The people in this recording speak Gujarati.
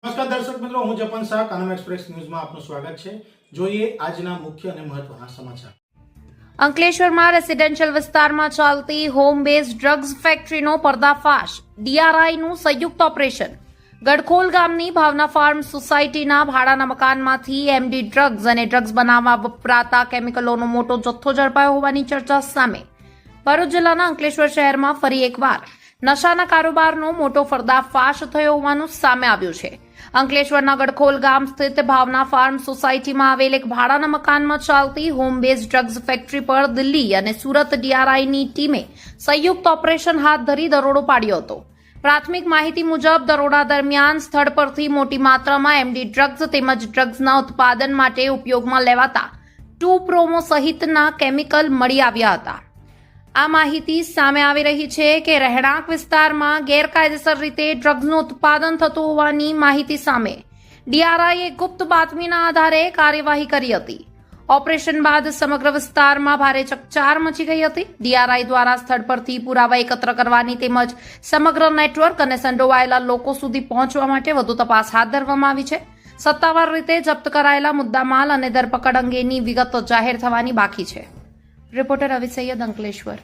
નમસ્કાર દર્શક મિત્રો, હું જપન શાહ કાનમ એક્સપ્રેસ ન્યૂઝમાં આપનું સ્વાગત છે। જોઈએ આજના મુખ્ય અને મહત્વના સમાચાર। અંકલેશ્વરમાં રેસિડેન્શિયલ વિસ્તારમાં ચાલતી હોમ બેઝ ડ્રગ્સ ફેક્ટરીનો પર્દાફાશ, ડીઆરઆઈનું સંયુક્ત ઓપરેશન। ગડખોલ ગામની ભાવના ફાર્મ સોસાયટીના ભાડાના મકાનમાંથી એમડી ડ્રગ્સ અને ડ્રગ્સ બનાવવા વપરાતા કેમિકલોનો મોટો જથ્થો ઝડપાયો હોવાની ચર્ચા સામે। ભરૂચ જિલ્લાના અંકલેશ્વર શહેરમાં ફરી એકવાર નશાના કારોબારનો મોટો પર્દાફાશ થયો હોવાનું સામે આવ્યું છે। અંકલેશ્વરના ગડખોલ ગામ સ્થિત ભાવના ફાર્મ સોસાયટીમાં આવેલ એક ભાડાના મકાનમાં ચાલતી હોમ બેઝ ડ્રગ્સ ફેક્ટરી પર દિલ્હી અને સુરત ડીઆરઆઈની ટીમે સંયુક્ત ઓપરેશન હાથ ધરી દરોડો પાડ્યો હતો। પ્રાથમિક માહિતી મુજબ દરોડા દરમિયાન સ્થળ પરથી મોટી માત્રામાં એમડી ડ્રગ્સ તેમજ ડ્રગ્સના ઉત્પાદન માટે ઉપયોગમાં લેવાતા 2-પ્રોમો સહિતના કેમિકલ મળી આવ્યા હતા। આ માહિતી સામે આવી રહી છે કે રહેણાંક વિસ્તારમાં ગેરકાયદેસર રીતે ડ્રગ્સનું ઉત્પાદન થતું હોવાની માહિતી સામે ડીઆરઆઈએ ગુપ્ત બાતમીના આધારે કાર્યવાહી કરી હતી। ઓપરેશન બાદ સમગ્ર વિસ્તારમાં ભારે ચકચાર મચી ગઈ હતી। ડીઆરઆઈ દ્વારા સ્થળ પરથી પુરાવા એકત્ર કરવાની તેમજ સમગ્ર નેટવર્ક અને સંડોવાયેલા લોકો સુધી પહોંચવા માટે વધુ તપાસ હાથ ધરવામાં આવી છે। સત્તાવાર રીતે જપ્ત કરાયેલા મુદ્દામાલ અને ધરપકડ અંગેની વિગતો જાહેર થવાની બાકી છે। રિપોર્ટર રવિ સૈયદ, અંકલેશ્વર।